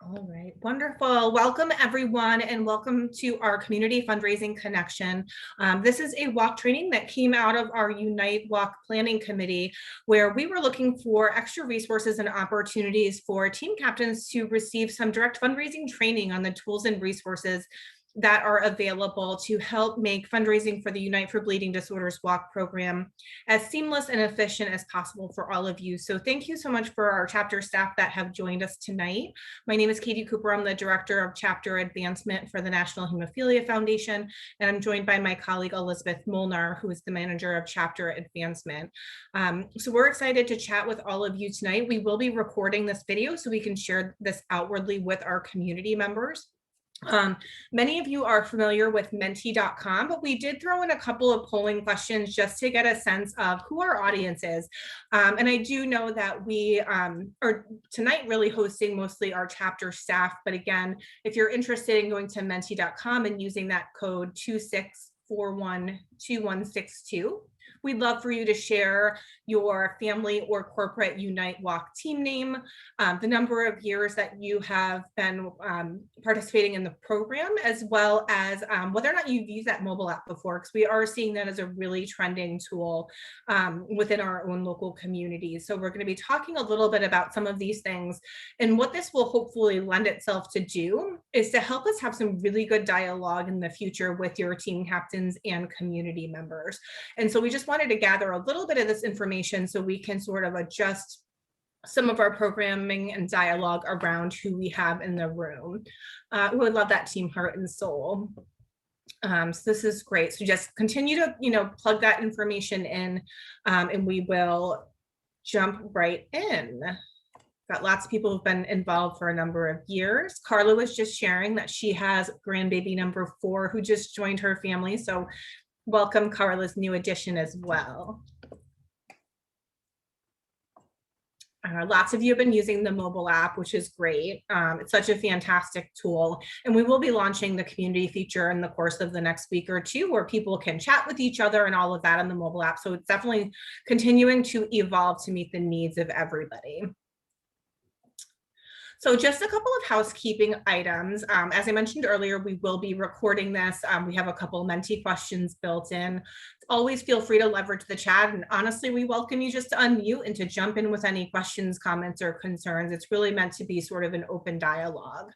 All right, wonderful. Welcome everyone and welcome to our community fundraising connection. This is a walk training that came out of our Unite Walk Planning Committee, where we were looking for extra resources and opportunities for team captains to receive some direct fundraising training on the tools and resources that are available to help make fundraising for the Unite for Bleeding Disorders Walk program as seamless and efficient as possible for all of you. So thank you so much for our chapter staff that have joined us tonight. My name is Katie Cooper. I'm the Director of Chapter Advancement for the National Hemophilia Foundation, and I'm joined by my colleague Elizabeth Molnar, who is the Manager of Chapter Advancement. So we're excited to chat with all of you tonight. We will be recording this video so we can share this outwardly with our community members. Many of you are familiar with menti.com, but we did throw in a couple of polling questions just to get a sense of who our audience is. And I do know that we are tonight really hosting mostly our chapter staff. But again, if you're interested in going to menti.com and using that code 26412162, we'd love for you to share your family or corporate Unite Walk team name, the number of years that you have been participating in the program, as well as whether or not you've used that mobile app before, because we are seeing that as a really trending tool within our own local communities. So we're going to be talking a little bit about some of these things, and what this will hopefully lend itself to do is to help us have some really good dialogue in the future with your team captains and community members. And so we just wanted to gather a little bit of this information so we can sort of adjust some of our programming and dialogue around who we have in the room. We would love that team heart and soul. So this is great. So just continue to, plug that information in, and we will jump right in. Got lots of people who've been involved for a number of years. Carla was just sharing that she has grandbaby number 4 who just joined her family. So welcome Carla's new addition as well. Lots of you have been using the mobile app, which is great. It's such a fantastic tool. And we will be launching the community feature in the course of the next week or two, where people can chat with each other and all of that on the mobile app. So it's definitely continuing to evolve to meet the needs of everybody. So just a couple of housekeeping items. As I mentioned earlier, we will be recording this. We have a couple of Menti questions built in. Always feel free to leverage the chat. And honestly, we welcome you just to unmute and to jump in with any questions, comments, or concerns. It's really meant to be sort of an open dialogue.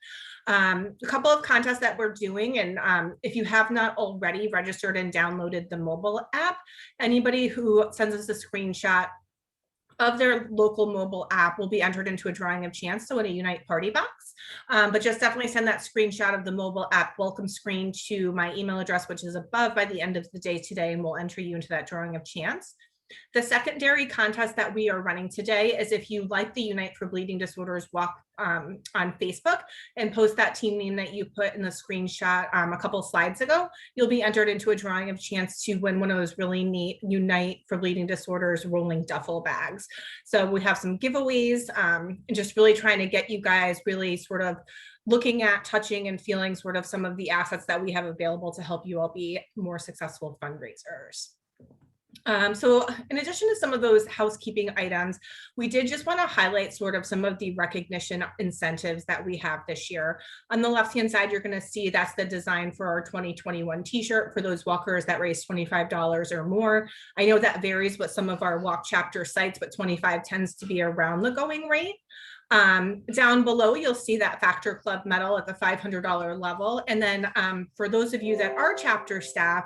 A couple of contests that we're doing, and if you have not already registered and downloaded the mobile app, anybody who sends us a screenshot of their local mobile app will be entered into a drawing of chance, so in a Unite party box. But just definitely send that screenshot of the mobile app welcome screen to my email address, which is above by the end of the day today, and we'll enter you into that drawing of chance. The secondary contest that we are running today is if you like the Unite for Bleeding Disorders Walk on Facebook and post that team name that you put in the screenshot a couple slides ago, you'll be entered into a drawing of chance to win one of those really neat Unite for Bleeding Disorders rolling duffel bags. So we have some giveaways and just really trying to get you guys really sort of looking at, touching, and feeling sort of some of the assets that we have available to help you all be more successful fundraisers. So in addition to some of those housekeeping items, we did just want to highlight sort of some of the recognition incentives that we have this year. On the left-hand side, you're going to see that's the design for our 2021 t-shirt for those walkers that raise $25 or more. I know that varies with some of our walk chapter sites, but 25 tends to be around the going rate. Down below, you'll see that Factor Club medal at the $500 level. And then for those of you that are chapter staff,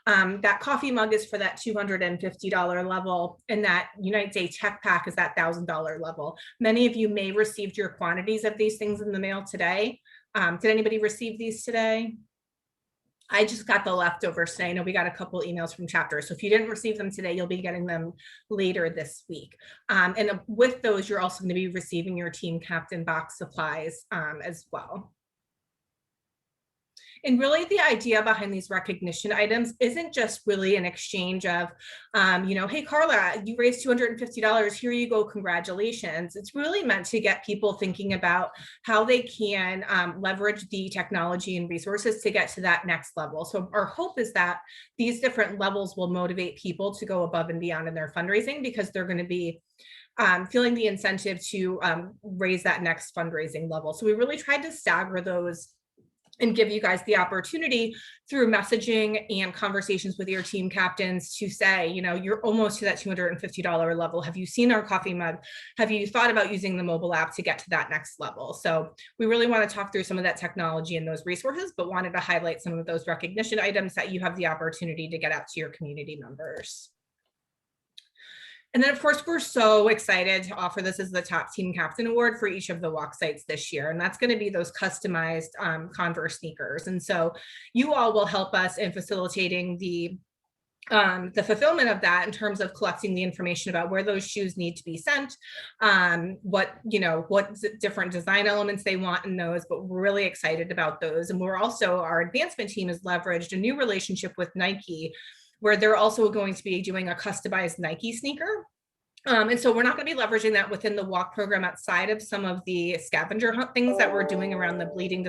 that coffee mug is for that $250 level, and that Unite Day Tech Pack is that $1,000 level. Many of you may received your quantities of these things in the mail today. Did anybody receive these today? I just got the leftovers today. I know we got a couple emails from chapters. So if you didn't receive them today, you'll be getting them later this week. And with those, you're also going to be receiving your team captain box supplies as well. And really the idea behind these recognition items isn't just really an exchange of, hey, Carla, you raised $250. Here you go. Congratulations. It's really meant to get people thinking about how they can leverage the technology and resources to get to that next level. So our hope is that these different levels will motivate people to go above and beyond in their fundraising, because they're going to be feeling the incentive to raise that next fundraising level. So we really tried to stagger those and give you guys the opportunity through messaging and conversations with your team captains to say, you know, you're almost to that $250 level. Have you seen our coffee mug? Have you thought about using the mobile app to get to that next level? So we really want to talk through some of that technology and those resources, but wanted to highlight some of those recognition items that you have the opportunity to get out to your community members. And then, of course, we're so excited to offer this as the top team captain award for each of the walk sites this year. And that's going to be those customized Converse sneakers. And so you all will help us in facilitating the fulfillment of that in terms of collecting the information about where those shoes need to be sent, what different design elements they want in those, but we're really excited about those. And we're also, our advancement team has leveraged a new relationship with Nike, where they're also going to be doing a customized Nike sneaker. And so we're not going to be leveraging that within the walk program outside of some of the scavenger hunt things that we're doing around the Bleeding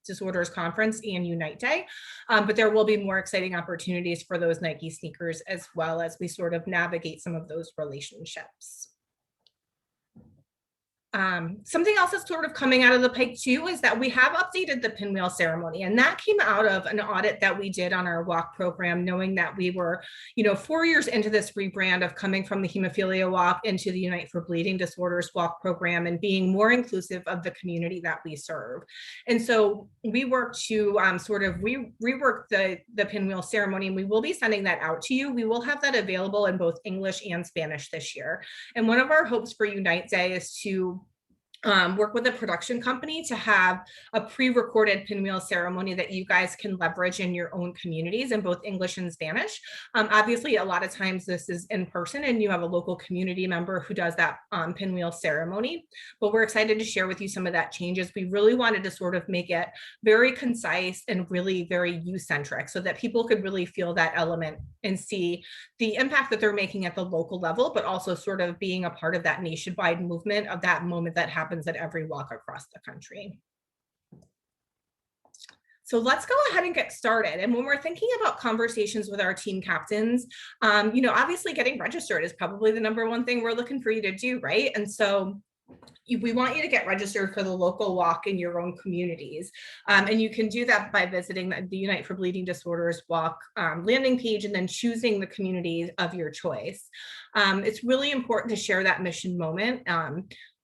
Disorders Conference and Unite Day. But there will be more exciting opportunities for those Nike sneakers as well as we sort of navigate some of those relationships. Something else that's sort of coming out of the pike too is that we have updated the pinwheel ceremony, and that came out of an audit that we did on our walk program, knowing that we were, 4 years into this rebrand of coming from the hemophilia walk into the Unite for Bleeding Disorders walk program and being more inclusive of the community that we serve. And so we worked to rework the pinwheel ceremony, and we will be sending that out to you. We will have that available in both English and Spanish this year. And one of our hopes for Unite Day is to work with a production company to have a pre-recorded pinwheel ceremony that you guys can leverage in your own communities in both English and Spanish. Obviously, a lot of times this is in person and you have a local community member who does that pinwheel ceremony, but we're excited to share with you some of that changes. We really wanted to sort of make it very concise and really very you-centric so that people could really feel that element and see the impact that they're making at the local level, but also sort of being a part of that nationwide movement of that moment that happens at every walk across the country. So let's go ahead and get started. And when we're thinking about conversations with our team captains, obviously getting registered is probably the #1 thing we're looking for you to do, right? And so we want you to get registered for the local walk in your own communities. And you can do that by visiting the Unite for Bleeding Disorders walk landing page and then choosing the community of your choice. It's really important to share that mission moment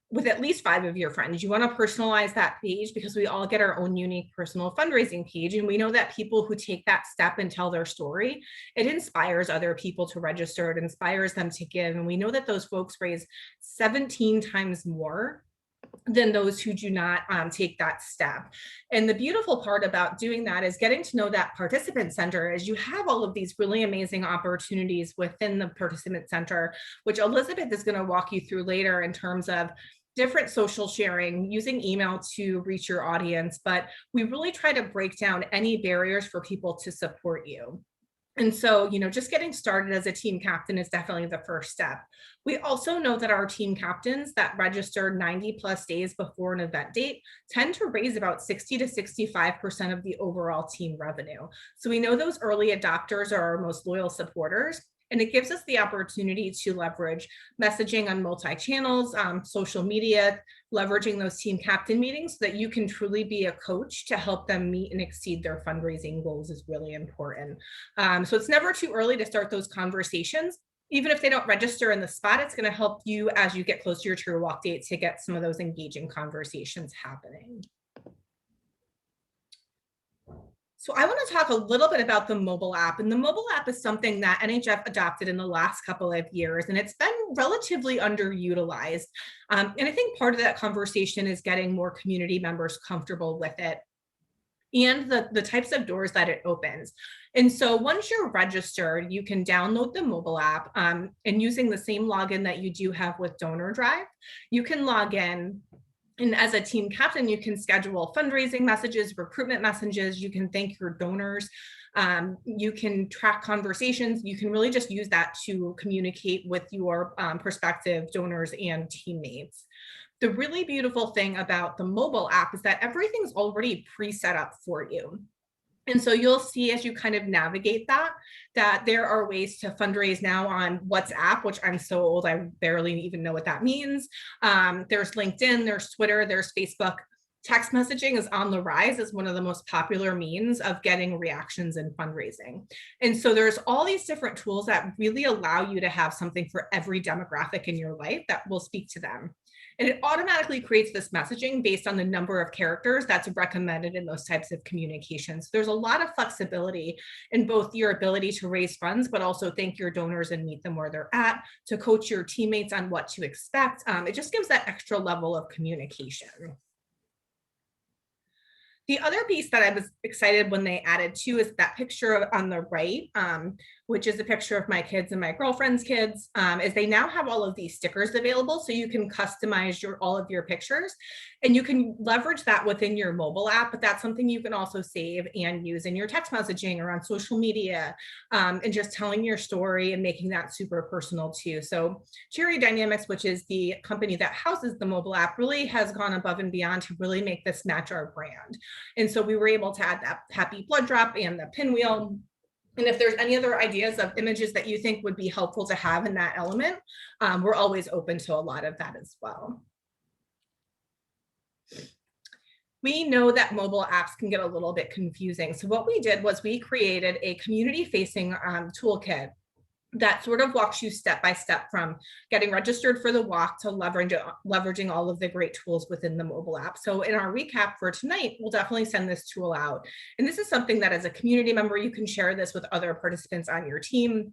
with at least 5 of your friends. You want to personalize that page because we all get our own unique personal fundraising page. And we know that people who take that step and tell their story, it inspires other people to register. It inspires them to give. And we know that those folks raise 17 times more than those who do not take that step. And the beautiful part about doing that is getting to know that participant center is you have all of these really amazing opportunities within the participant center, which Elizabeth is going to walk you through later in terms of different social sharing, using email to reach your audience, but we really try to break down any barriers for people to support you. And so, just getting started as a team captain is definitely the first step. We also know that our team captains that register 90 plus days before an event date tend to raise about 60 to 65% of the overall team revenue. So we know those early adopters are our most loyal supporters. And it gives us the opportunity to leverage messaging on multi-channels, social media, leveraging those team captain meetings so that you can truly be a coach to help them meet and exceed their fundraising goals is really important. So it's never too early to start those conversations. Even if they don't register in the spot, it's going to help you as you get closer to your walk date to get some of those engaging conversations happening. So I want to talk a little bit about the mobile app. And the mobile app is something that NHF adopted in the last couple of years, and it's been relatively underutilized. And I think part of that conversation is getting more community members comfortable with it and the types of doors that it opens. And so once you're registered, you can download the mobile app and using the same login that you do have with Donor Drive, you can log in. And as a team captain, you can schedule fundraising messages, recruitment messages, you can thank your donors, you can track conversations, you can really just use that to communicate with your prospective donors and teammates. The really beautiful thing about the mobile app is that everything's already pre-set up for you. And so you'll see as you kind of navigate that there are ways to fundraise now on WhatsApp, which I'm so old, I barely even know what that means. There's LinkedIn, there's Twitter, there's Facebook. Text messaging is on the rise as one of the most popular means of getting reactions in fundraising. And so there's all these different tools that really allow you to have something for every demographic in your life that will speak to them. And it automatically creates this messaging based on the number of characters that's recommended in those types of communications. There's a lot of flexibility in both your ability to raise funds, but also thank your donors and meet them where they're at, to coach your teammates on what to expect. It just gives that extra level of communication. The other piece that I was excited when they added too is that picture on the right, which is a picture of my kids and my girlfriend's kids, is they now have all of these stickers available, so you can customize all of your pictures, and you can leverage that within your mobile app, but that's something you can also save and use in your text messaging or on social media, and just telling your story and making that super personal too. So Cherry Dynamics, which is the company that houses the mobile app, really has gone above and beyond to really make this match our brand. And so we were able to add that happy blood drop and the pinwheel. And if there's any other ideas of images that you think would be helpful to have in that element, we're always open to a lot of that as well. We know that mobile apps can get a little bit confusing. So what we did was we created a community-facing toolkit that sort of walks you step by step from getting registered for the walk to leveraging all of the great tools within the mobile app. So in our recap for tonight, we'll definitely send this tool out. And this is something that as a community member, you can share this with other participants on your team.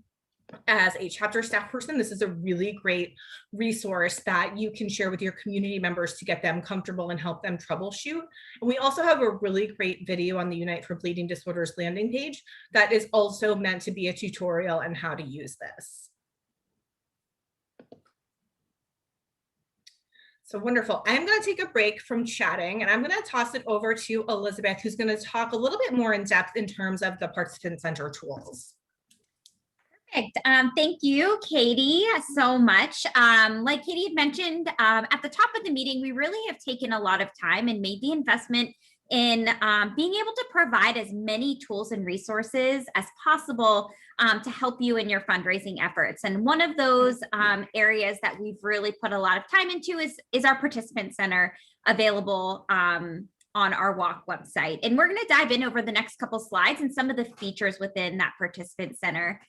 As a chapter staff person, this is a really great resource that you can share with your community members to get them comfortable and help them troubleshoot. And we also have a really great video on the Unite for Bleeding Disorders landing page that is also meant to be a tutorial on how to use this. So wonderful. I'm going to take a break from chatting and I'm going to toss it over to Elizabeth, who's going to talk a little bit more in depth in terms of the participant center tools. Perfect. Thank you, Katie, so much. Like Katie had mentioned at the top of the meeting, we really have taken a lot of time and made the investment in being able to provide as many tools and resources as possible to help you in your fundraising efforts. And one of those areas that we've really put a lot of time into is our participant center, available on our walk website. And we're going to dive in over the next couple slides and some of the features within that participant center.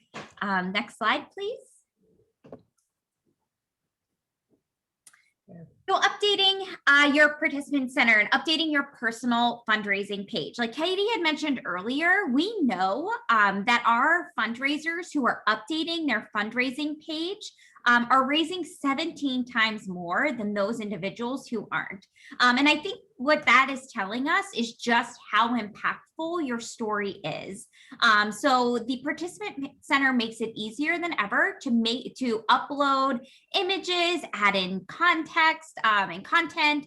Next slide, please. So updating your participant center and updating your personal fundraising page. Like Katie had mentioned earlier, we know that our fundraisers who are updating their fundraising page are raising 17 times more than those individuals who aren't. And I think what that is telling us is just how impactful your story is. So the participant center makes it easier than ever to upload images, add in context and content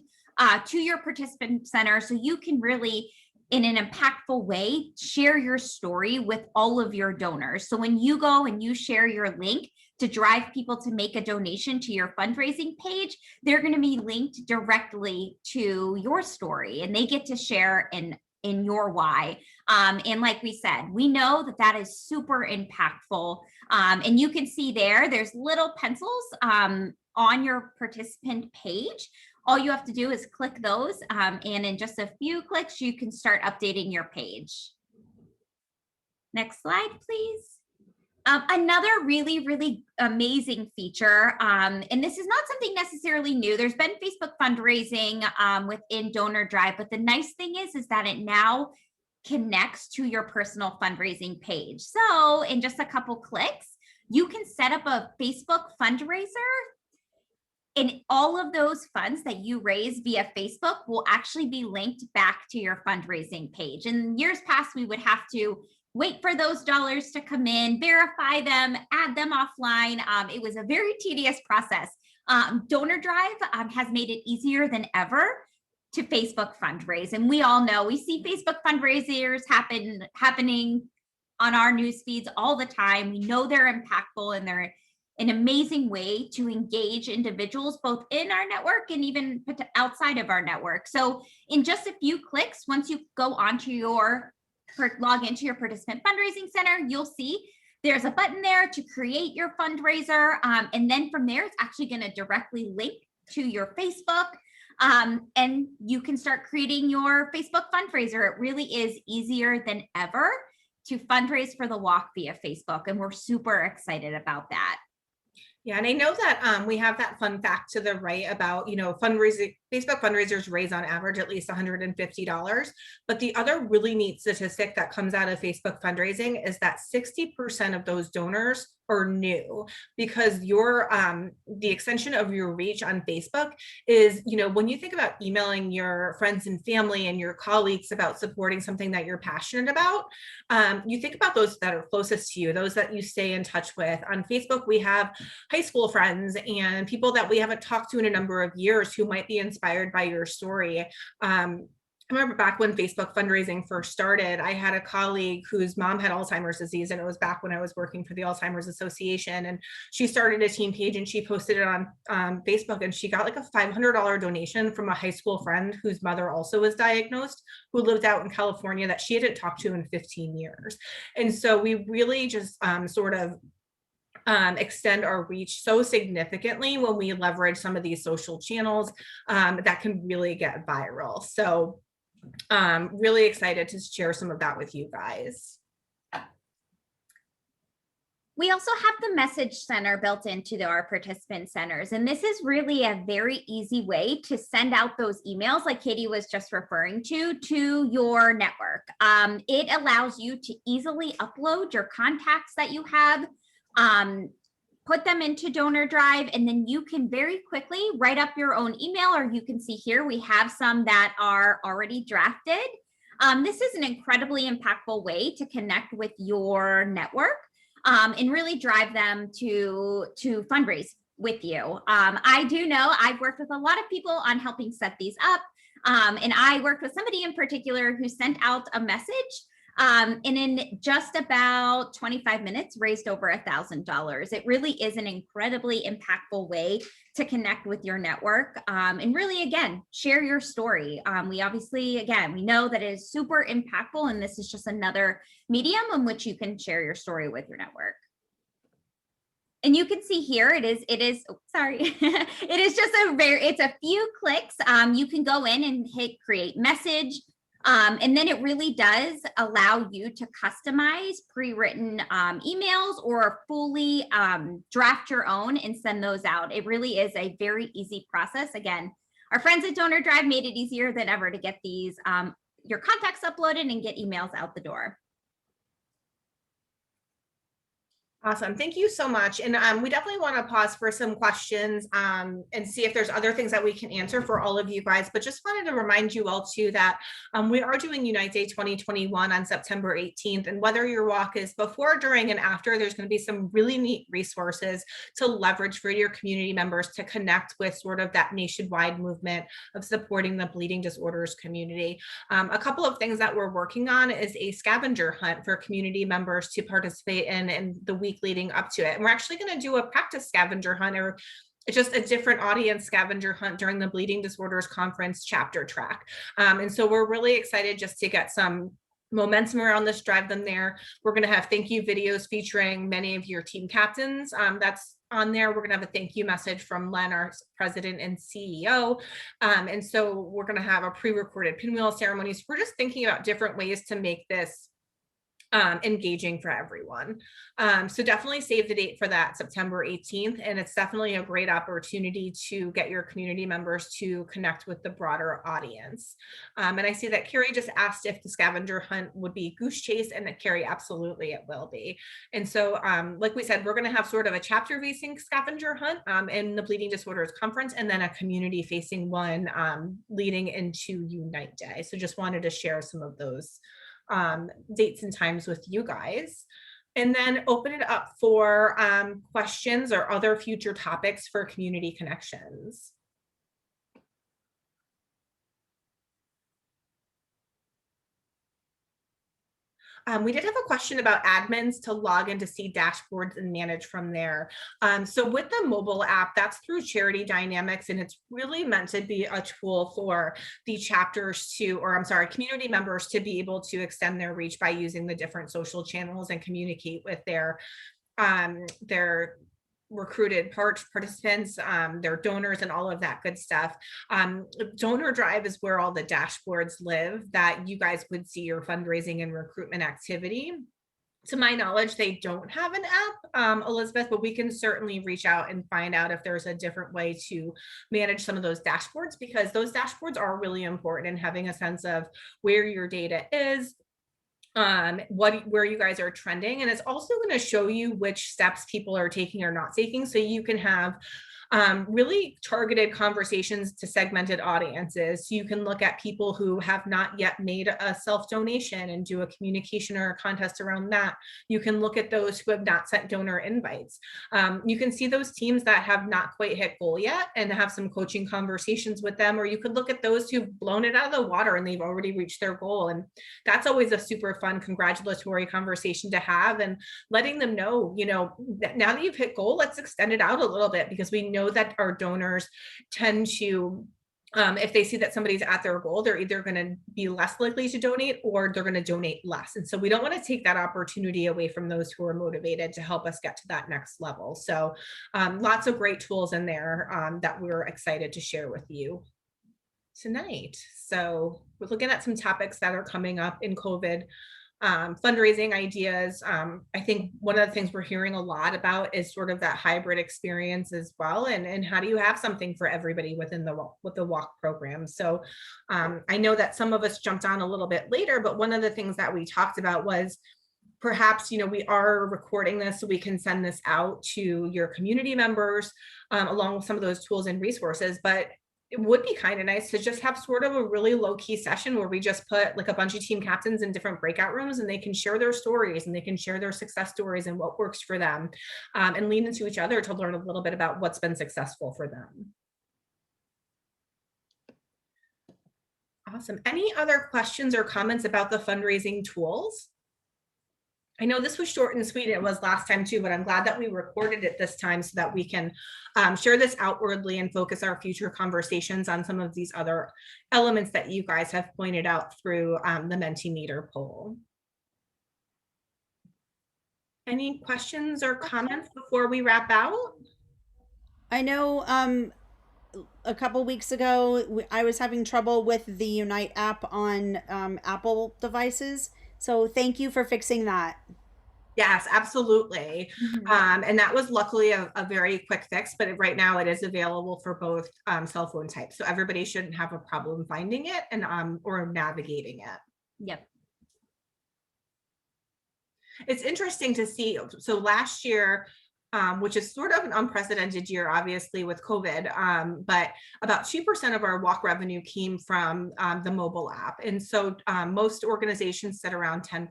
to your participant center, so you can really, in an impactful way, share your story with all of your donors. So when you go and you share your link to drive people to make a donation to your fundraising page, they're going to be linked directly to your story and they get to share in your why. And like we said, we know that that is super impactful. And you can see there's little pencils on your participant page. All you have to do is click those, and in just a few clicks, you can start updating your page. Next slide, please. Another really, really amazing feature, and this is not something necessarily new. There's been Facebook fundraising within Donor Drive, but the nice thing is that it now connects to your personal fundraising page. So in just a couple clicks, you can set up a Facebook fundraiser, and all of those funds that you raise via Facebook will actually be linked back to your fundraising page. In years past, we would have to wait for those dollars to come in, verify them, add them offline. It was a very tedious process. Donor Drive has made it easier than ever to Facebook fundraise. And we all know, we see Facebook fundraisers happening on our news feeds all the time. We know they're impactful and they're an amazing way to engage individuals both in our network and even outside of our network. So in just a few clicks, once you go onto your log into your participant fundraising center, you'll see there's a button there to create your fundraiser. And then from there, it's actually going to directly link to your Facebook. And you can start creating your Facebook fundraiser. It really is easier than ever to fundraise for the walk via Facebook. And we're super excited about that. Yeah, and I know that we have that fun fact to the right about, fundraising. Facebook fundraisers raise on average at least $150. But the other really neat statistic that comes out of Facebook fundraising is that 60% of those donors are new, because the extension of your reach on Facebook is, when you think about emailing your friends and family and your colleagues about supporting something that you're passionate about, you think about those that are closest to you, those that you stay in touch with. On Facebook, we have high school friends and people that we haven't talked to in a number of years who might be inspired by your story. I remember back when Facebook fundraising first started, I had a colleague whose mom had Alzheimer's disease, and it was back when I was working for the Alzheimer's Association. And she started a team page and she posted it on Facebook, and she got like a $500 donation from a high school friend whose mother also was diagnosed, who lived out in California, that she hadn't talked to in 15 years. And so we really just sort of extend our reach so significantly when we leverage some of these social channels that can really get viral. So really excited to share some of that with you guys. We also have the message center built into our participant centers. And this is really a very easy way to send out those emails like Katie was just referring to your network. It allows you to easily upload your contacts that you have, put them into Donor Drive, and then you can very quickly write up your own email, or you can see here, we have some that are already drafted. This is an incredibly impactful way to connect with your network and really drive them to fundraise with you. I do know I've worked with a lot of people on helping set these up. And I worked with somebody in particular who sent out a message and in just about 25 minutes raised over $1,000. It really is an incredibly impactful way to connect with your network and really, again, share your story. We obviously, again, we know that it is super impactful, and this is just another medium in which you can share your story with your network. And you can see here, it is, sorry, it is just it's a few clicks. You can go in and hit create message. And then it really does allow you to customize pre-written emails or fully draft your own and send those out. It really is a very easy process. Again, our friends at Donor Drive made it easier than ever to get these, your contacts uploaded and get emails out the door. Awesome. Thank you so much. And we definitely want to pause for some questions and see if there's other things that we can answer for all of you guys. But just wanted to remind you all too that we are doing Unite Day 2021 on September 18th. And whether your walk is before, during, and after, there's going to be some really neat resources to leverage for your community members to connect with sort of that nationwide movement of supporting the bleeding disorders community. A couple of things that we're working on is a scavenger hunt for community members to participate in the week leading up to it. And we're actually going to do a practice scavenger hunt, or it's just a different audience scavenger hunt during the Bleeding Disorders Conference chapter track. And so we're really excited just to get some momentum around this, drive them there. We're going to have thank you videos featuring many of your team captains. That's on there. We're going to have a thank you message from Len, our president and CEO. And so we're going to have a pre-recorded pinwheel ceremonies. We're just thinking about different ways to make this engaging for everyone. So definitely save the date for that, September 18th. And it's definitely a great opportunity to get your community members to connect with the broader audience. And I see that Carrie just asked if the scavenger hunt would be goose chase, and Carrie, absolutely it will be. And so like we said, we're going to have sort of a chapter facing scavenger hunt in the Bleeding Disorders Conference, and then a community facing one leading into Unite Day. So just wanted to share some of those dates and times with you guys, and then open it up for questions or other future topics for community connections. We did have a question about admins to log in to see dashboards and manage from there. So with the mobile app, that's through Charity Dynamics, and it's really meant to be a tool for the chapters to, or I'm sorry, community members to be able to extend their reach by using the different social channels and communicate with their recruited participants, their donors, and all of that good stuff. Donor Drive is where all the dashboards live that you guys would see your fundraising and recruitment activity. To my knowledge, they don't have an app, Elizabeth, but we can certainly reach out and find out if there's a different way to manage some of those dashboards, because those dashboards are really important in having a sense of where your data is, where you guys are trending, and it's also going to show you which steps people are taking or not taking, so you can have really targeted conversations to segmented audiences. You can look at people who have not yet made a self-donation and do a communication or a contest around that. You can look at those who have not sent donor invites. You can see those teams that have not quite hit goal yet and have some coaching conversations with them, or you could look at those who've blown it out of the water and they've already reached their goal. And that's always a super fun congratulatory conversation to have, and letting them know, now that you've hit goal, let's extend it out a little bit, because we know that our donors tend to, if they see that somebody's at their goal, they're either going to be less likely to donate or they're going to donate less. And so we don't want to take that opportunity away from those who are motivated to help us get to that next level. So lots of great tools in there that we're excited to share with you tonight. So we're looking at some topics that are coming up in COVID. Fundraising ideas. I think one of the things we're hearing a lot about is sort of that hybrid experience as well, and how do you have something for everybody within the walk program. So I know that some of us jumped on a little bit later, but one of the things that we talked about was perhaps, we are recording this so we can send this out to your community members along with some of those tools and resources, but it would be kind of nice to just have sort of a really low-key session where we just put like a bunch of team captains in different breakout rooms, and they can share their stories and they can share their success stories and what works for them, and lean into each other to learn a little bit about what's been successful for them. Awesome. Any other questions or comments about the fundraising tools? I know this was short and sweet. It was last time too, but I'm glad that we recorded it this time so that we can share this outwardly and focus our future conversations on some of these other elements that you guys have pointed out through the Mentimeter poll. Any questions or comments before we wrap out? I know a couple weeks ago I was having trouble with the Unite app on Apple devices. So thank you for fixing that. Yes, absolutely. And that was luckily a very quick fix, but right now it is available for both cell phone types. So everybody shouldn't have a problem finding it and or navigating it. Yep. It's interesting to see. So last year, which is sort of an unprecedented year, obviously, with COVID, but about 2% of our walk revenue came from the mobile app. And so most organizations sit around 10%.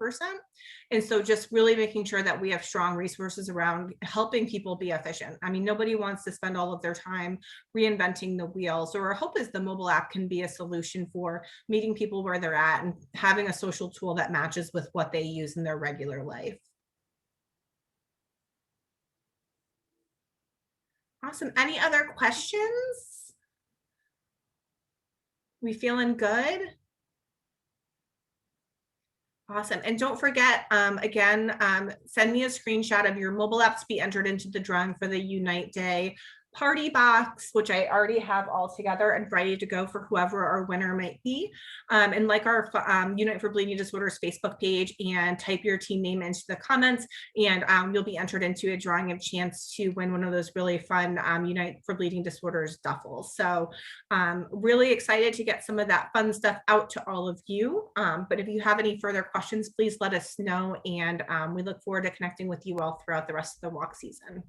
And so just really making sure that we have strong resources around helping people be efficient. I mean, nobody wants to spend all of their time reinventing the wheel. So our hope is the mobile app can be a solution for meeting people where they're at and having a social tool that matches with what they use in their regular life. Awesome. Any other questions? We feeling good? Awesome. And don't forget, again, send me a screenshot of your mobile app to be entered into the drawing for the Unite Day party box, which I already have all together and ready to go for whoever our winner might be. And like our Unite for Bleeding Disorders Facebook page, and type your team name into the comments, and you'll be entered into a drawing of chance to win one of those really fun Unite for Bleeding Disorders duffels. So really excited to get some of that fun stuff out to all of you. But if you have any further questions, please let us know. And we look forward to connecting with you all throughout the rest of the walk season.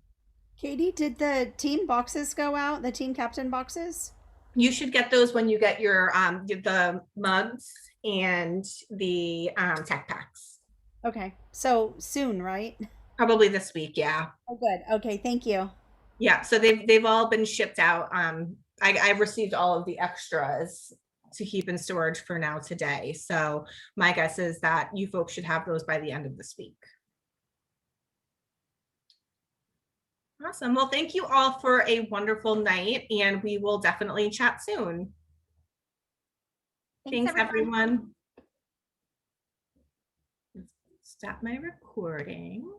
Katie, did the team boxes go out? The team captain boxes? You should get those when you get your the mugs and the tech packs. Okay, so soon, right? Probably this week, yeah. Oh, good. Okay, thank you. Yeah, so they've all been shipped out. I've received all of the extras to keep in storage for now today. So my guess is that you folks should have those by the end of this week. Awesome. Well, thank you all for a wonderful night, and we will definitely chat soon. Thanks, everyone. Stop my recording.